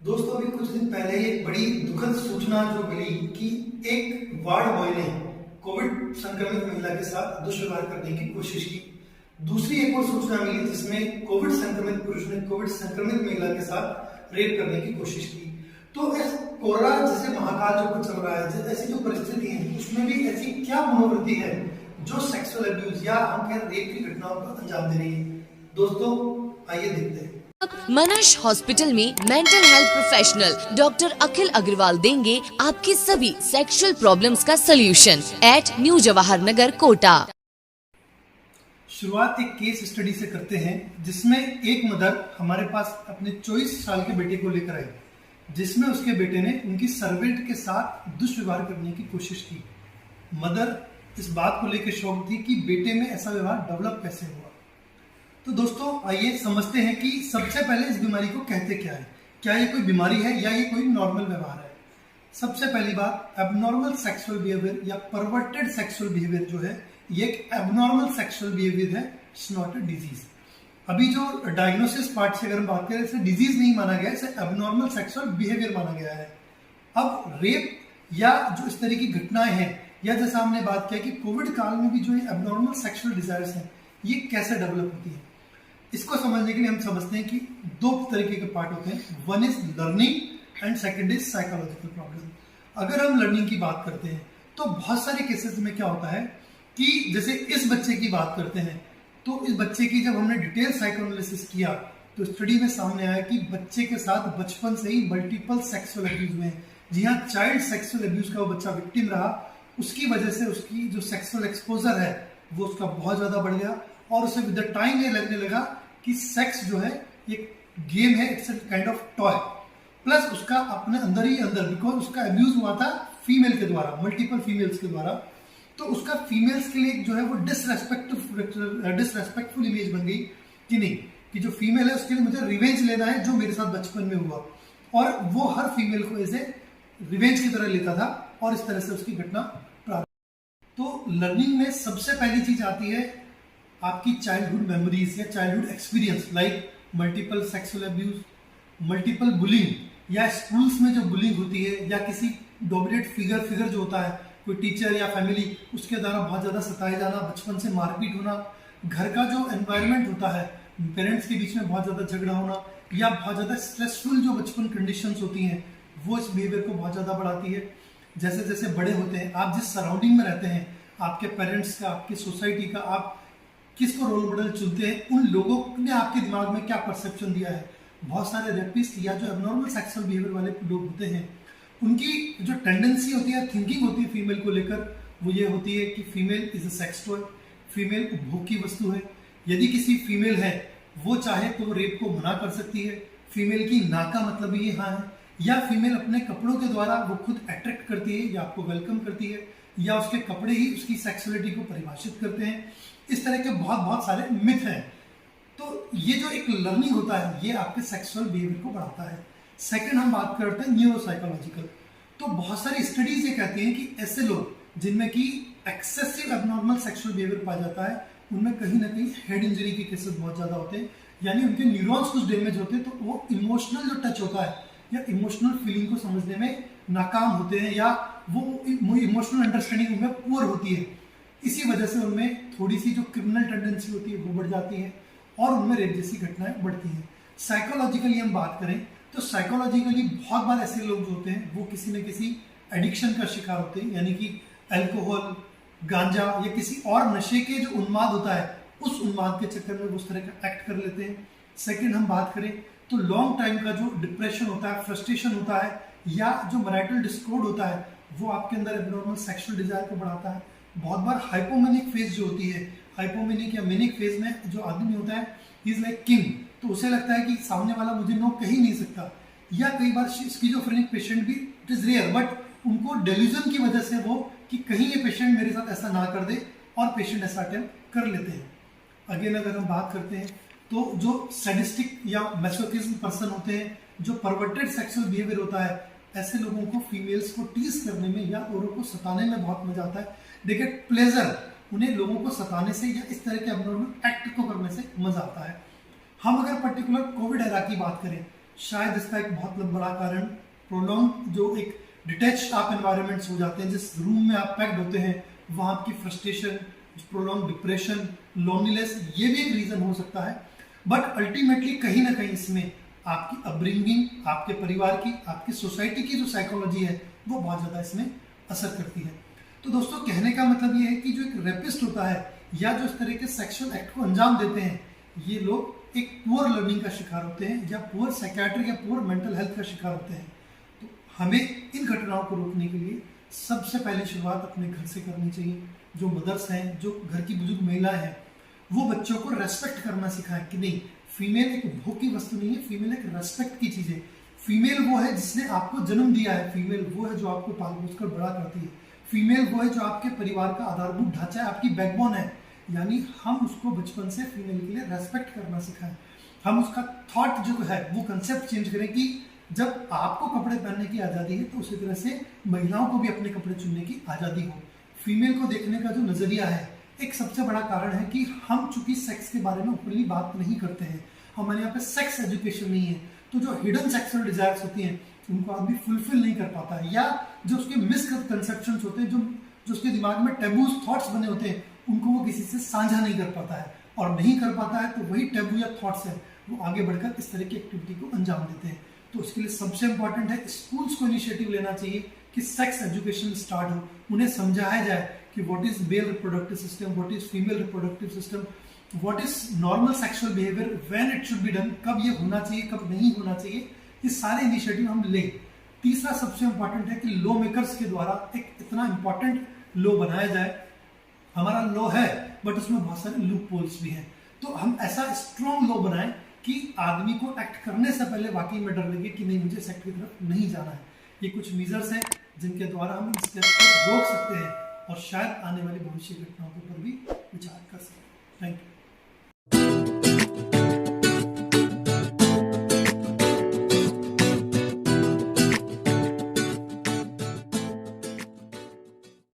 दोस्तों अभी कुछ दिन पहले एक बड़ी दुखद सूचना जो मिली कि एक वार्ड बॉय ने कोविड संक्रमित महिला के साथ दुष्व्यवहार करने की कोशिश की। दूसरी एक और सूचना मिली जिसमें कोविड संक्रमित पुरुष ने कोविड संक्रमित महिला के साथ रेप करने की कोशिश की। तो इस कोरोना जैसे महाकाल जो कुछ चल रहा है, ऐसी जो परिस्थिति है, उसमें भी ऐसी क्या मनोवृत्ति है जो सेक्सुअल अब्यूज या हम कह रेप की घटनाओं को अंजाम दे रही है। दोस्तों आइए देखते हैं। मनश हॉस्पिटल में मेंटल हेल्थ प्रोफेशनल डॉक्टर अखिल अग्रवाल देंगे आपके सभी सेक्सुअल प्रॉब्लम्स का solution eight new Jawahar Nagar, Kota. शुरुआत एक केस स्टडी से करते हैं जिसमें एक मदर हमारे पास अपने 24 साल के बेटे को लेकर आई, जिसमें उसके बेटे ने उनकी सर्वेंट के साथ दुष्व्यवहार करने की कोशिश की। मदर इस बात को लेकर शॉक थी कि बेटे में ऐसा व्यवहार डेवलप कैसे हुआ। तो दोस्तों आइए समझते हैं कि सबसे पहले इस बीमारी को कहते क्या है, क्या ये कोई बीमारी है या ये कोई नॉर्मल व्यवहार है। सबसे पहली बात, एबनॉर्मल सेक्सुअल बिहेवियर या परवर्टेड सेक्सुअल बिहेवियर जो है, ये एक एबनॉर्मल सेक्सुअल बिहेवियर है, इट्स नॉट अ डिजीज। अभी जो डायग्नोसिस पार्ट से अगर हम बात करें, इसे डिजीज नहीं माना गया, इसे एबनॉर्मल सेक्सुअल बिहेवियर माना गया है। अब रेप या जो इस तरह की घटनाएं हैं, या जैसा हमने बात किया कि कोविड काल में भी जो एबनॉर्मल सेक्सुअल डिजायर्स हैं, ये कैसे डेवलप होती है, इसको समझने के लिए हम समझते हैं कि दो तरीके के पार्ट होते हैं। One is learning and second is psychological problem. अगर हम लर्निंग की बात करते हैं तो बहुत सारे केसेस में क्या होता है कि जैसे इस बच्चे की बात करते हैं, तो इस बच्चे की जब हमने डिटेल साइकोएनालिसिस किया तो स्टडी में सामने आया कि बच्चे के साथ बचपन से ही मल्टीपल सेक्सुअल अब्यूज हुए हैं। जी हाँ, चाइल्ड सेक्सुअल अब्यूज का वो बच्चा विक्टिम रहा, उसकी वजह से उसकी जो सेक्सुअल एक्सपोजर है वो उसका बहुत ज्यादा बढ़ गया और उसे विद द टाइम ये लगने लगा कि सेक्स जो है एक गेम है, it's kind of toy. Plus उसका अपने अंदर ही अंदर, बिकॉज उसका अब्यूज हुआ था फीमेल के द्वारा, मल्टीपल फीमेल्स के द्वारा, तो उसका फीमेल्स के लिए जो है वो डिसरेस्पेक्टफुल इमेज बन गई कि नहीं, कि जो फीमेल है उसके लिए मुझे रिवेंज लेना है जो मेरे साथ बचपन में हुआ, और वो हर फीमेल को ऐसे रिवेंज की तरह लेता था और इस तरह से उसकी घटना प्राप्त। तो लर्निंग में सबसे पहली चीज आती है आपकी चाइल्डहुड मेमोरीज या childhood experience, like multiple sexual abuse, multiple bullying, या स्कूल्स में जो बुलिंग होती है, या किसी डोमिनेट फिगर जो होता है, कोई टीचर या फैमिली, उसके द्वारा बहुत ज़्यादा सताए जाना, बचपन से मारपीट होना, घर का जो एनवायरनमेंट होता है, पेरेंट्स के बीच में बहुत ज़्यादा झगड़ा होना, या बहुत ज़्यादा स्ट्रेसफुल जो बचपन कंडीशंस होती हैं वो इस बिहेवियर को बहुत ज़्यादा बढ़ाती है। जैसे जैसे बड़े होते हैं, आप जिस सराउंडिंग में रहते हैं, आपके पेरेंट्स का, आपकी सोसाइटी का, आप किसको रोल मॉडल चुनते हैं, उन लोगों ने आपके दिमाग में क्या परसेप्शन दिया है। बहुत सारे रेपिस्ट या जो एबनॉर्मल सेक्सुअल बिहेवियर वाले लोग होते हैं, उनकी जो टेंडेंसी होती है, थिंकिंग होती है फीमेल को लेकर, वो ये होती है कि female is a sex toy, female उपभोग की वस्तु है। यदि किसी फीमेल है, वो चाहे तो रेप को मना कर सकती है। फीमेल की ना का मतलब ये हाँ है, या फीमेल अपने कपड़ों के द्वारा वो खुद अट्रैक्ट करती है या आपको वेलकम करती है, या उसके कपड़े ही उसकी सेक्सुअलिटी को परिभाषित करते हैं। इस तरह के बहुत सारे मिथ हैं। तो ये जो एक लर्निंग होता है, ये आपके सेक्सुअल बिहेवियर को बढ़ाता है। सेकंड हम बात करते हैं न्यूरोसाइकोलॉजिकल। तो बहुत सारी स्टडीज ये कहती हैं कि ऐसे लोग जिनमें कि एक्सेसिव एबनॉर्मल सेक्सुअल बिहेवियर पाया जाता है, उनमें कहीं ना कहीं हेड इंजरी के केसेस बहुत ज्यादा होते हैं, यानी उनके न्यूरॉन्स कुछ डैमेज होते हैं, तो वो इमोशनल जो टच होता है या इमोशनल फीलिंग को समझने में नाकाम होते हैं, या वो इमोशनल अंडरस्टैंडिंग उनमें पुअर होती है। इसी वजह से उनमें थोड़ी सी जो क्रिमिनल टेंडेंसी होती है वो बढ़ जाती है और उनमें रेप जैसी घटनाएं बढ़ती हैं। साइकोलॉजिकली हम बात करें तो साइकोलॉजिकली बहुत बार ऐसे लोग जो होते हैं वो किसी न किसी एडिक्शन का शिकार होते हैं, यानी कि अल्कोहल, गांजा या किसी और नशे के जो उन्माद होता है, उस उन्माद के चक्कर में वो उस तरह का एक्ट कर लेते हैं। सेकेंड हम बात करें तो लॉन्ग टाइम का जो डिप्रेशन होता है, फ्रस्ट्रेशन होता है, या जो मैरिटल डिस्कॉर्ड होता है, वो आपके अंदर एबनॉर्मल सेक्सुअल डिजायर को बढ़ाता है। बहुत बार हाइपोमेनिक फेज जो होती है, हाइपोमेनिक या मेनिक फेज में जो आदमी होता है, ही इज लाइक किंग, तो उसे लगता है कि सामने वाला मुझे नो कह ही नहीं सकता। या कई बार स्किज़ोफ्रेनिक पेशेंट भी, इट इज रेयर, बट उनको डेल्यूजन की वजह से वो कि कहीं ये पेशेंट मेरे साथ ऐसा ना कर दे, और पेशेंट ऐसा अटेम्प्ट कर लेते हैं। अगेन अगर हम बात करते हैं तो जो सैडिस्टिक या मैसोकिज्म पर्सन होते हैं, जो परवर्टेड सेक्सुअल बिहेवियर होता है, ऐसे लोगों को फीमेल्स को टीज करने में या औरों को सताने में बहुत मजा आता है। दे गेट प्लेजर, उन्हें लोगों को सताने से या इस तरह के एबनॉर्मल एक्ट को करने से मजा आता है। हम अगर पर्टिकुलर कोविड एरा की बात करें शायद इसका एक बहुत बड़ा कारण प्रोलॉन्ग जो एक डिटैच आप एनवायरनमेंट्स हो जाते हैं, जिस रूम में आप पैक्ड होते हैं वहाँ आपकी फ्रस्ट्रेशन, प्रोलॉन्ग डिप्रेशन, लोनलीनेस, ये भी एक रीज़न हो सकता है। बट अल्टीमेटली कहीं ना कहीं इसमें आपकी अपब्रिंगिंग, आपके परिवार की, आपकी सोसाइटी की जो साइकोलॉजी है वो बहुत ज़्यादा इसमें असर करती है। तो दोस्तों कहने का मतलब ये है कि जो एक रेपिस्ट होता है या जो इस तरह के सेक्सुअल एक्ट को अंजाम देते हैं, ये लोग एक पुअर लर्निंग का शिकार होते हैं या पुअर साइकियाट्रिक या पुअर मेंटल हेल्थ का शिकार होते हैं। तो हमें इन घटनाओं को रोकने के लिए सबसे पहले शुरुआत अपने घर से करनी चाहिए। जो मदर्स हैं, जो घर की बुजुर्ग महिलाएं हैं, वो बच्चों को रेस्पेक्ट करना सिखाएं कि नहीं, फीमेल एक भोग की वस्तु नहीं है, फीमेल एक रेस्पेक्ट की चीज़ है। फीमेल वो है जिसने आपको जन्म दिया है, फीमेल वो है जो आपको पाल पोस कर बड़ा करती है, फीमेल वो है जो आपके परिवार का आधारभूत ढांचा है, आपकी बैकबोन है। यानी हम उसको बचपन से फीमेल के लिए रेस्पेक्ट करना सिखाएं। हम उसका थॉट जो है वो कंसेप्ट चेंज करें कि जब आपको कपड़े पहनने की आज़ादी है तो उसी तरह से महिलाओं को भी अपने कपड़े चुनने की आज़ादी हो। फीमेल को देखने का जो नज़रिया है, एक सबसे बड़ा कारण है कि हम चूंकि सेक्स के बारे में ओपनली बात नहीं करते हैं, हमारे यहाँ पे सेक्स एजुकेशन नहीं है, तो जो हिडन सेक्सुअल डिजायर्स होती हैं उनको आदमी फुलफिल नहीं कर पाता है, या जो उसके मिसकंसेप्शंस होते हैं, जो उसके दिमाग में टैबूज थॉट्स बने होते हैं, उनको वो किसी से साझा नहीं कर पाता है, और नहीं कर पाता है तो वही टैबू या थॉट्स है वो आगे बढ़कर इस तरह की एक्टिविटी को अंजाम देते हैं। तो उसके लिए सबसे इंपॉर्टेंट है स्कूल्स को इनिशिएटिव लेना चाहिए कि सेक्स एजुकेशन स्टार्ट हो, उन्हें समझाया जाए कि what is male reproductive system, what is female reproductive system, what is normal sexual behaviour, when it should be done, कब ये होना चाहिए, कब नहीं होना चाहिए, ये सारे इनिशिएटिव हम लें। तीसरा सबसे इंपॉर्टेंट है कि लॉ मेकर्स के द्वारा एक इतना इंपॉर्टेंट लॉ बनाया जाए। हमारा लॉ है बट उसमें बहुत सारे लूप होल्स भी हैं, तो हम ऐसा स्ट्रॉन्ग लॉ बनाएं कि आदमी को एक्ट करने से पहले वाकई में डर लगे कि नहीं, मुझे सेक्स की तरफ नहीं जाना है। ये कुछ मेजर्स हैं जिनके द्वारा हम इन स्टेप्स को रोक सकते हैं और शायद आने वाली भविष्य घटनाओं के ऊपर भी विचार कर सकते हैं। Thank you.